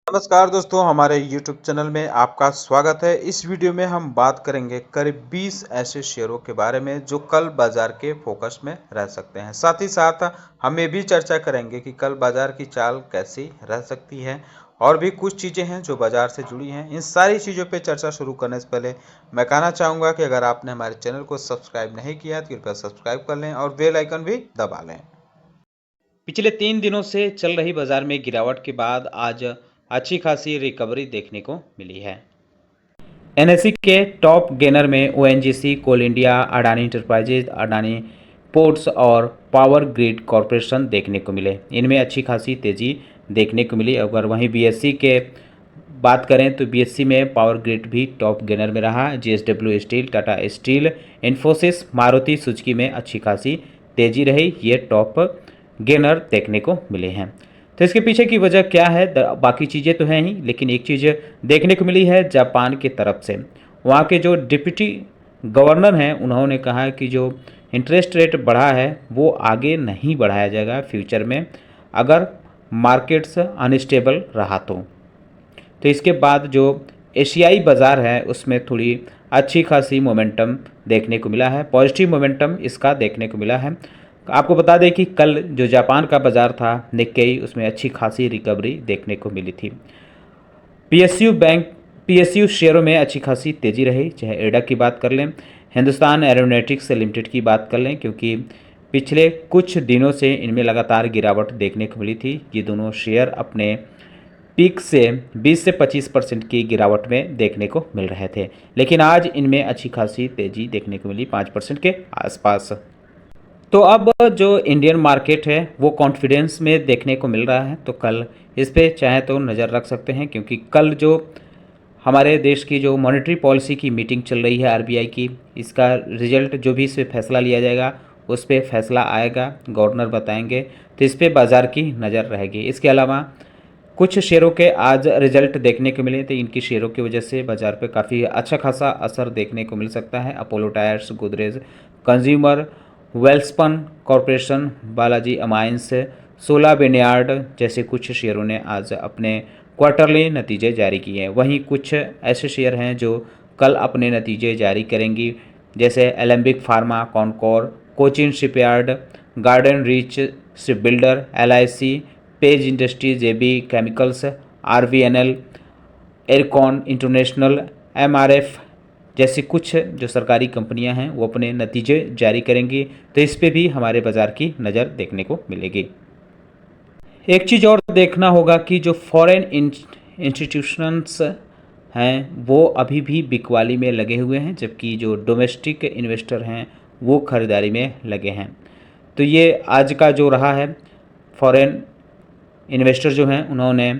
नमस्कार दोस्तों, हमारे YouTube चैनल में आपका स्वागत है। इस वीडियो में हम बात करेंगे करीब 20 ऐसे शेयरों के बारे में जो कल बाजार के फोकस में रह सकते हैं। साथ ही साथ हम ये भी चर्चा करेंगे कि कल बाजार की चाल कैसी रह सकती है और भी कुछ चीज़ें हैं जो बाजार से जुड़ी हैं। इन सारी चीज़ों पे चर्चा शुरू करने से पहले मैं कहना चाहूँगा कि अगर आपने हमारे चैनल को सब्सक्राइब नहीं किया तो कृपया सब्सक्राइब कर लें और बेल आइकन भी दबा लें। पिछले 3 दिनों से चल रही बाजार में गिरावट के बाद आज अच्छी खासी रिकवरी देखने को मिली है। एनएसई के टॉप गेनर में ONGC, Coal India, Adani Enterprises, Adani Ports और पावर ग्रिड कॉरपोरेशन देखने को मिले। इनमें अच्छी खासी तेज़ी देखने को मिली। अगर वहीं बीएससी के बात करें तो बीएससी में पावर ग्रिड भी टॉप गेनर में रहा। JSW steel, Tata steel, Infosys, Maruti Suzuki में अच्छी खासी तेज़ी रही। ये टॉप गेनर देखने को मिले हैं। तो इसके पीछे की वजह क्या है? बाकी चीज़ें तो हैं ही, लेकिन एक चीज़ देखने को मिली है जापान की तरफ से। वहाँ के जो डिप्टी गवर्नर हैं उन्होंने कहा है कि जो इंटरेस्ट रेट बढ़ा है वो आगे नहीं बढ़ाया जाएगा फ्यूचर में, अगर मार्केट्स अनस्टेबल रहा तो इसके बाद जो एशियाई बाज़ार है उसमें थोड़ी अच्छी खासी मोमेंटम देखने को मिला है। पॉजिटिव मोमेंटम इसका देखने को मिला है। आपको बता दें कि कल जो जापान का बाज़ार था निक्केई, उसमें अच्छी खासी रिकवरी देखने को मिली थी। पीएसयू शेयरों में अच्छी खासी तेज़ी रही। चाहे एडा की बात कर लें, हिंदुस्तान एरोनॉटिक्स लिमिटेड की बात कर लें, क्योंकि पिछले कुछ दिनों से इनमें लगातार गिरावट देखने को मिली थी। ये दोनों शेयर अपने पीक से 20 से 25% की गिरावट में देखने को मिल रहे थे, लेकिन आज इनमें अच्छी खासी तेज़ी देखने को मिली 5% के आसपास। तो अब जो इंडियन मार्केट है वो कॉन्फिडेंस में देखने को मिल रहा है, तो कल इस पे चाहे तो नज़र रख सकते हैं, क्योंकि कल जो हमारे देश की जो मॉनेटरी पॉलिसी की मीटिंग चल रही है आरबीआई की, इसका रिजल्ट जो भी इस पर फैसला लिया जाएगा उस पर फैसला आएगा, गवर्नर बताएंगे, तो इस पर बाज़ार की नज़र रहेगी। इसके अलावा कुछ शेयरों के आज रिजल्ट देखने को मिले, तो इनकी शेयरों की वजह से बाज़ार पे काफ़ी अच्छा खासा असर देखने को मिल सकता है। Apollo tyres, Godrej consumer, Welspun corporation, Balaji amines, सोला विनयार्ड जैसे कुछ शेयरों ने आज अपने क्वार्टरली नतीजे जारी किए हैं। वहीं कुछ ऐसे शेयर हैं जो कल अपने नतीजे जारी करेंगी, जैसे Alembic Pharma, Concor, Cochin Shipyard, Garden Reach Ship Builder, LIC, Page Industries, JB Chemicals, RVNL, Ircon International, MRF जैसी कुछ जो सरकारी कंपनियां हैं वो अपने नतीजे जारी करेंगी, तो इस पे भी हमारे बाज़ार की नज़र देखने को मिलेगी। एक चीज़ और देखना होगा कि जो फॉरेन इंस्टीट्यूशंस हैं वो अभी भी बिकवाली में लगे हुए हैं, जबकि जो डोमेस्टिक इन्वेस्टर हैं वो खरीदारी में लगे हैं। तो ये आज का जो रहा है, फॉरेन इन्वेस्टर जो हैं उन्होंने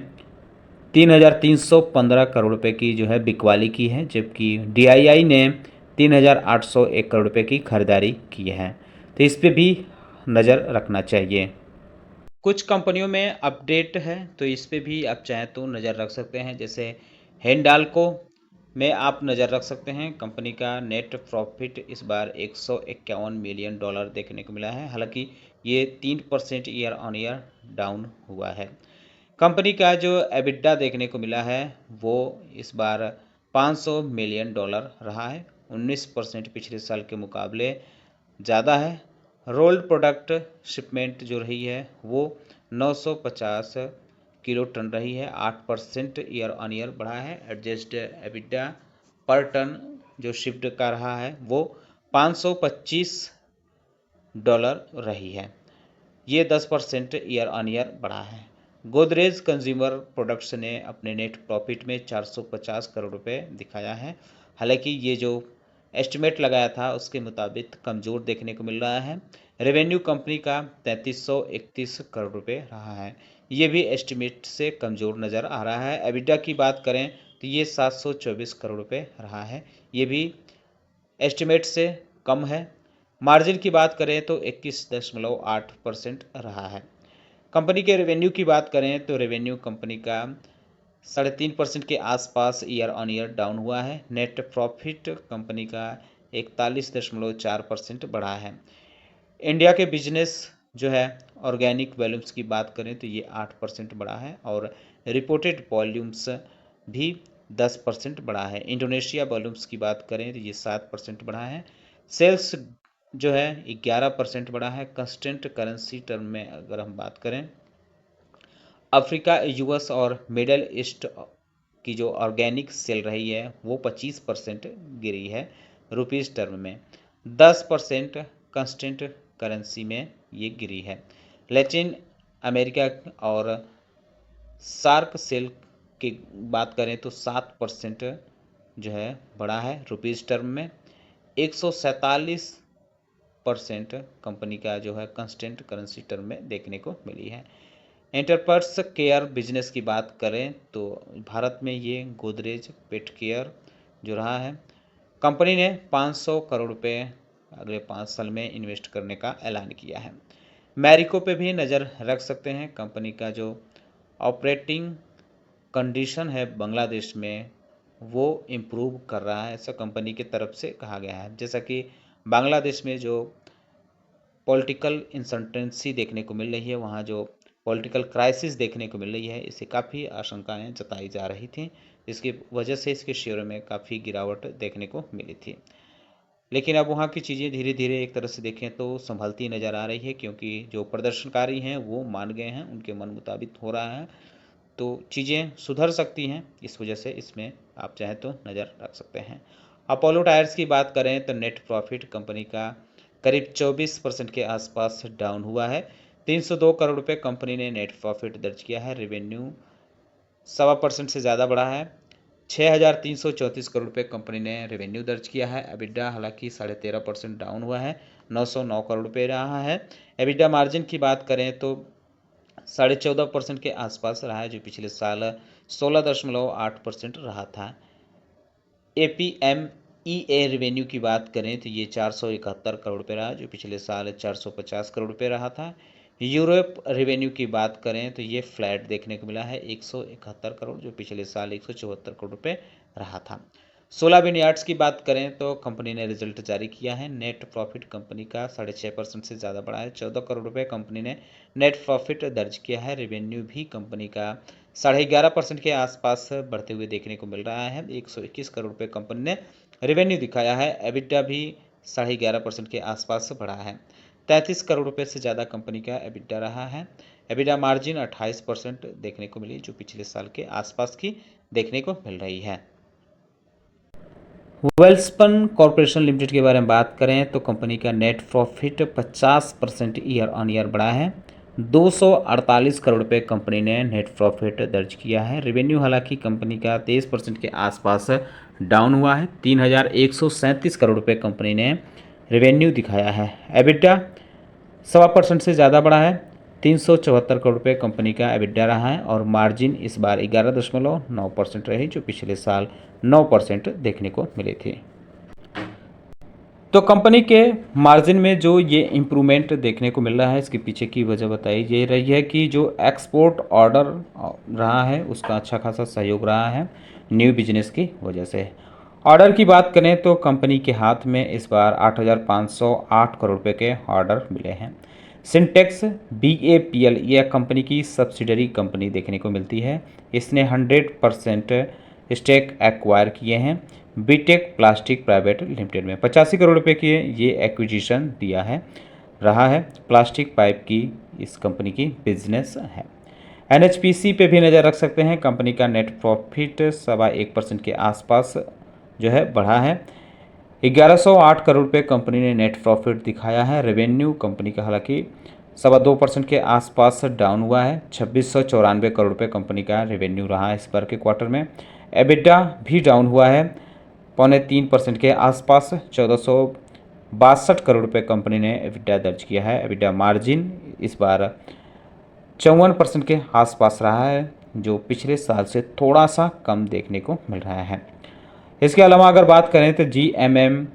3,315 करोड़ रुपए की जो है बिकवाली की है, जबकि डीआईआई ने 3,801 करोड़ रुपए की खरीदारी की है, तो इस पे भी नज़र रखना चाहिए। कुछ कंपनियों में अपडेट है तो इस पे भी आप चाहें तो नज़र रख सकते हैं, जैसे हिंडाल्को में आप नज़र रख सकते हैं। कंपनी का नेट प्रॉफिट इस बार $151 मिलियन देखने को मिला है, हालांकि ये 3% ईयर ऑन ईयर डाउन हुआ है। कंपनी का जो एबिटा देखने को मिला है वो इस बार $500 मिलियन रहा है, 19% पिछले साल के मुकाबले ज़्यादा है। रोल्ड प्रोडक्ट शिपमेंट जो रही है वो 950 किलो टन रही है, 8% ईयर ऑन ईयर बढ़ा है। एडजस्ट एबिटा पर टन जो शिफ्ट का रहा है वो $525 रही है, ये 10% ईयर ऑन ईयर बढ़ा है। गोदरेज कंज्यूमर प्रोडक्ट्स ने अपने नेट प्रॉफिट में 450 करोड़ रुपए दिखाया है, हालांकि ये जो एस्टिमेट लगाया था उसके मुताबिक कमज़ोर देखने को मिल रहा है। रेवेन्यू कंपनी का 3331 करोड़ रुपए रहा है, ये भी एस्टिमेट से कमज़ोर नज़र आ रहा है। एबिटा की बात करें तो ये 724 करोड़ रुपए रहा है, ये भी एस्टिमेट से कम है। मार्जिन की बात करें तो 21.8% रहा है। कंपनी के रेवेन्यू की बात करें तो रेवेन्यू कंपनी का 3.5% के आसपास ईयर ऑन ईयर डाउन हुआ है। नेट प्रॉफिट कंपनी का 41.4% बढ़ा है। इंडिया के बिजनेस जो है ऑर्गेनिक वॉल्यूम्स की बात करें तो ये 8% बढ़ा है, और रिपोर्टेड वॉल्यूम्स भी 10% बढ़ा है। इंडोनेशिया वॉल्यूम्स की बात करें तो ये 7% बढ़ा है। सेल्स जो है 11% बढ़ा है। कंस्टेंट करेंसी टर्म में अगर हम बात करें, अफ्रीका, यूएस और मिडल ईस्ट की जो ऑर्गेनिक सेल रही है वो 25% गिरी है रुपीज़ टर्म में। 10% कंस्टेंट करेंसी में ये गिरी है। लैटिन अमेरिका और सार्क सेल की बात करें तो 7% जो है बढ़ा है रुपीज़ टर्म में। 147% कंपनी का जो है कंस्टेंट करेंसी टर्म में देखने को मिली है। एंटरप्राइज केयर बिजनेस की बात करें तो भारत में ये गोदरेज पेट केयर जो रहा है, कंपनी ने 500 करोड़ रुपए अगले 5 साल में इन्वेस्ट करने का ऐलान किया है। मैरिको पे भी नज़र रख सकते हैं। कंपनी का जो ऑपरेटिंग कंडीशन है बांग्लादेश में वो इम्प्रूव कर रहा है, ऐसा कंपनी की तरफ से कहा गया है। जैसा कि बांग्लादेश में जो पॉलिटिकल इंसर्टेंसी देखने को मिल रही है, वहाँ जो पॉलिटिकल क्राइसिस देखने को मिल रही है, इससे काफ़ी आशंकाएं जताई जा रही थी। इसकी वजह से इसके शेयरों में काफ़ी गिरावट देखने को मिली थी। लेकिन अब वहाँ की चीज़ें धीरे धीरे एक तरह से देखें तो संभलती नज़र आ रही है, क्योंकि जो प्रदर्शनकारी हैं वो मान गए हैं, उनके मन मुताबिक हो रहा है, तो चीज़ें सुधर सकती हैं। इस वजह से इसमें आप चाहें तो नज़र रख सकते हैं। अपोलो टायर्स की बात करें तो नेट प्रॉफिट कंपनी का करीब 24% के आसपास डाउन हुआ है। 302 करोड़ रुपए कंपनी ने नेट प्रॉफिट दर्ज किया है। रेवेन्यू 1.25% से ज़्यादा बढ़ा है। 6,334 करोड़ रुपए कंपनी ने रेवेन्यू दर्ज किया है। एबिडा हालांकि 13.5% डाउन हुआ है, 909 करोड़ रुपए रहा है। एबिडा मार्जिन की बात करें तो 14.5% के आसपास रहा है, जो पिछले साल 16.8% रहा था। APMEA रेवेन्यू की बात करें तो ये 471 करोड़ रुपये रहा, जो पिछले साल 450 करोड़ रुपये रहा था। यूरोप रेवेन्यू की बात करें तो ये फ्लैट देखने को मिला है, 171 करोड़, जो पिछले साल 174 करोड़ रुपये रहा था। 16 विनयार्ड्स की बात करें तो कंपनी ने रिजल्ट जारी किया है। नेट प्रॉफिट कंपनी का 6.5% से ज़्यादा बढ़ा है। 14 करोड़ रुपये कंपनी ने नेट प्रॉफिट दर्ज किया है। रेवेन्यू भी कंपनी का 11.5% के आसपास बढ़ते हुए देखने को मिल रहा है। 121 करोड़ रुपये कंपनी ने रेवेन्यू दिखाया है। एबिडा भी 11.5% के आसपास बढ़ा है। 33 करोड़ रुपये से ज़्यादा कंपनी का एबिडा रहा है। एबिडा मार्जिन 28% देखने को मिली, जो पिछले साल के आसपास की देखने को मिल रही है। वेल्सपन कॉरपोरेशन लिमिटेड के बारे में बात करें तो कंपनी का net profit 50% year on year बढ़ा है। 248 करोड़ रुपये कंपनी ने नेट प्रॉफिट दर्ज किया है। रेवेन्यू हालांकि कंपनी का 23% के आसपास डाउन हुआ है। 3,137 करोड़ रुपये कंपनी ने रेवेन्यू दिखाया है। एबिडा 1.25% से ज़्यादा बढ़ा है। 374 करोड़ रुपये कंपनी का एबिडा रहा है और मार्जिन इस बार 11.9% रही, जो पिछले साल 9% देखने को मिली थी। तो कंपनी के मार्जिन में जो ये इम्प्रूवमेंट देखने को मिल रहा है, इसके पीछे की वजह बताई जा रही है कि जो एक्सपोर्ट ऑर्डर रहा है उसका अच्छा खासा सहयोग रहा है न्यू बिजनेस की वजह से। ऑर्डर की बात करें तो कंपनी के हाथ में इस बार 8,508 करोड़ रुपए के ऑर्डर मिले हैं। सिंटेक्स BAPL यह कंपनी की सब्सिडरी कंपनी देखने को मिलती है। इसने 100% स्टेक एक्वायर किए हैं बीटेक प्लास्टिक प्राइवेट लिमिटेड में। 85 करोड़ रुपए की ये एक्विजिशन दिया है रहा है। प्लास्टिक पाइप की इस कंपनी की बिजनेस है। NHPC पे भी नज़र रख सकते हैं। कंपनी का नेट प्रॉफिट 1.25% के आसपास जो है बढ़ा है। 1108 करोड़ रुपये कंपनी ने नेट प्रॉफिट दिखाया है। रेवेन्यू कंपनी का हालांकि 2.25% के आसपास डाउन हुआ है। 2694 करोड़ रुपये कंपनी का रेवेन्यू रहा है इस बार के क्वार्टर में। एबिडा भी डाउन हुआ है 3.25% के आसपास। 1462 करोड़ रुपये कंपनी ने एबिडा दर्ज किया है। एबिडा मार्जिन इस बार 54% के आसपास रहा है, जो पिछले साल से थोड़ा सा कम देखने को मिल रहा है। इसके अलावा अगर बात करें तो GMM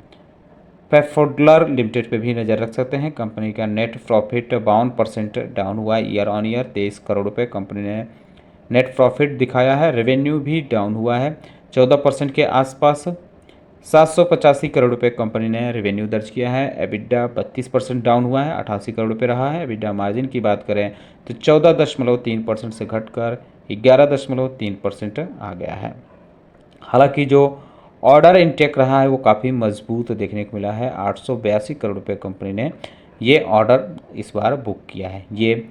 पेफोडलर लिमिटेड पे भी नज़र रख सकते हैं। कंपनी का नेट प्रॉफिट 52% डाउन हुआ है ईयर ऑन ईयर। 23 करोड़ रुपये कंपनी ने नेट प्रॉफिट दिखाया है। रेवेन्यू भी डाउन हुआ है 14% के आसपास। 785 करोड़ रुपये कंपनी ने रेवेन्यू दर्ज किया है। एबिडा 32% डाउन हुआ है, 88 करोड़ रुपये रहा है। एबिडा मार्जिन की बात करें तो 14.3% से घटकर 11.3% आ गया है। हालांकि जो ऑर्डर इनटेक रहा है वो काफ़ी मजबूत देखने को मिला है। 882 करोड़ रुपए कंपनी ने ये ऑर्डर इस बार बुक किया है। ये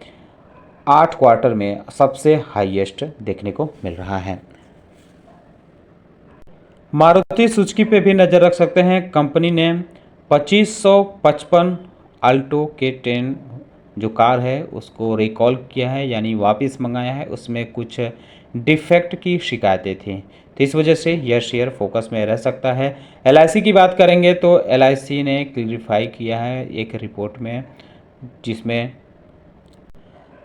8 क्वार्टर में सबसे हाईएस्ट देखने को मिल रहा है। मारुति सुजुकी पे भी नज़र रख सकते हैं। कंपनी ने 2555 अल्टो के 10 जो कार है उसको रिकॉल किया है, यानी वापस मंगाया है। उसमें कुछ डिफेक्ट की शिकायतें थी, तो इस वजह से यह शेयर फोकस में रह सकता है। LIC की बात करेंगे तो LIC ने क्लियरिफाई किया है एक रिपोर्ट में, जिसमें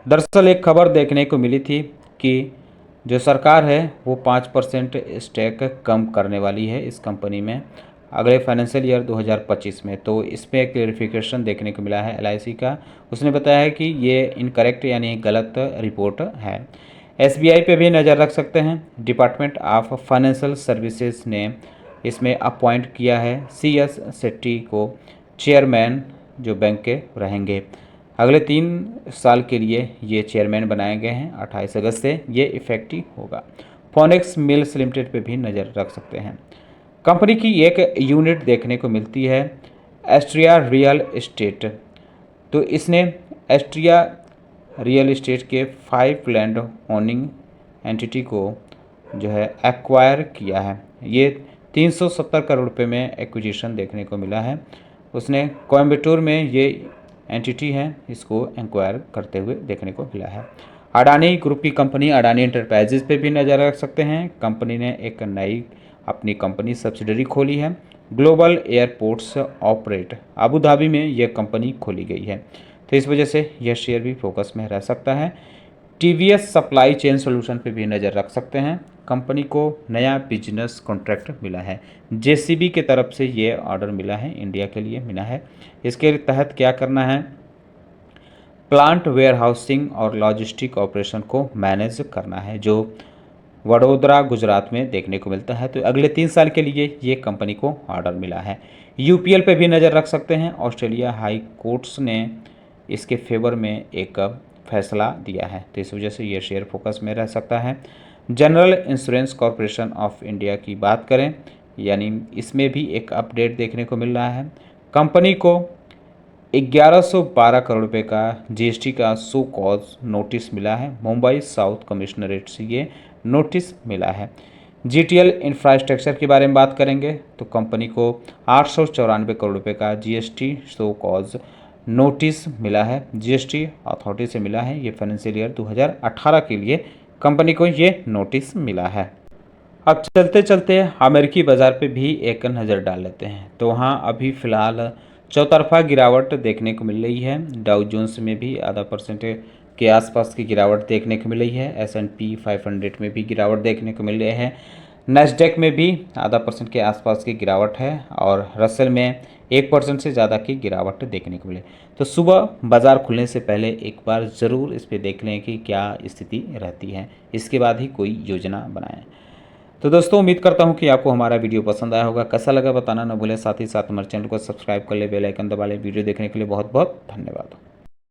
दरअसल एक खबर देखने को मिली थी कि जो सरकार है वो 5% स्टेक कम करने वाली है इस कंपनी में अगले फाइनेंशियल ईयर 2025 में। तो इसमें क्लेरिफिकेशन देखने को मिला है LIC का। उसने बताया है कि ये इनकरेक्ट यानी गलत रिपोर्ट है। SBI पे भी नज़र रख सकते हैं। डिपार्टमेंट ऑफ फाइनेंशियल सर्विसेज ने इसमें अपॉइंट किया है CS शेट्टी को चेयरमैन जो बैंक के रहेंगे। अगले 3 साल के लिए ये चेयरमैन बनाए गए हैं। 28 अगस्त से ये इफेक्टिव होगा। फोनेक्स मिल्स लिमिटेड पे भी नज़र रख सकते हैं। कंपनी की एक यूनिट देखने को मिलती है एस्ट्रिया रियल एस्टेट। तो इसने एस्ट्रिया रियल एस्टेट के 5 लैंड ओनिंग एंटिटी को जो है एक्वायर किया है। ये 370 करोड़ रुपए में एक्विजिशन देखने को मिला है। उसने कोयम्बटूर में ये एंटिटी है, इसको एक्वायर करते हुए देखने को मिला है। अडानी ग्रुप की कंपनी अडानी एंटरप्राइजेज पे भी नज़र रख सकते हैं। कंपनी ने एक नई अपनी कंपनी सब्सिडरी खोली है, global airports operate. Abu Dhabi में यह कंपनी खोली गई है, तो इस वजह से यह शेयर भी फोकस में रह सकता है। TVS सप्लाई चेन सोल्यूशन पे भी नज़र रख सकते हैं। कंपनी को नया बिजनेस कॉन्ट्रैक्ट मिला है, JCB के तरफ से ये ऑर्डर मिला है, इंडिया के लिए मिला है। इसके तहत क्या करना है, प्लांट वेयर हाउसिंग और लॉजिस्टिक ऑपरेशन को मैनेज करना है, जो वडोदरा गुजरात में देखने को मिलता है। तो अगले 3 साल के लिए ये कंपनी को ऑर्डर मिला है। UPL पे भी नज़र रख सकते हैं। ऑस्ट्रेलिया हाई कोर्ट्स ने इसके फेवर में एक फैसला दिया है, तो इस वजह से ये शेयर फोकस में रह सकता है। General insurance corporation of India की बात करें, यानी इसमें भी एक अपडेट देखने को मिल रहा है। कंपनी को 1112 करोड़ रुपए का GST का सो कॉज नोटिस मिला है। मुंबई साउथ कमिश्नरेट से ये नोटिस मिला है। GTL इंफ्रास्ट्रक्चर के बारे में बात करेंगे तो कंपनी को 894 करोड़ रुपए का GST सो कॉज नोटिस मिला है, GST अथॉरिटी से मिला है। ये फाइनेंशियल ईयर 2018 के लिए कंपनी को ये नोटिस मिला है। अब चलते चलते अमेरिकी बाज़ार पे भी एक नज़र डाल लेते हैं। तो वहाँ अभी फ़िलहाल चौतरफा गिरावट देखने को मिल रही है। डाउ जोन्स में भी आधा % के आसपास की गिरावट देखने को मिल रही है। S&P 500 में भी गिरावट देखने को मिल रही है। नैस्डैक में भी आधा % के आसपास की गिरावट है और रसेल में 1% से ज़्यादा की गिरावट देखने को मिले। तो सुबह बाज़ार खुलने से पहले एक बार ज़रूर इस पर देख लें कि क्या स्थिति रहती है, इसके बाद ही कोई योजना बनाएं। तो दोस्तों उम्मीद करता हूं कि आपको हमारा वीडियो पसंद आया होगा। कैसा लगा बताना ना भूलें। साथ ही साथ हमारे चैनल को सब्सक्राइब कर ले, बेल आइकन दबा ले। वीडियो देखने के लिए बहुत बहुत धन्यवाद।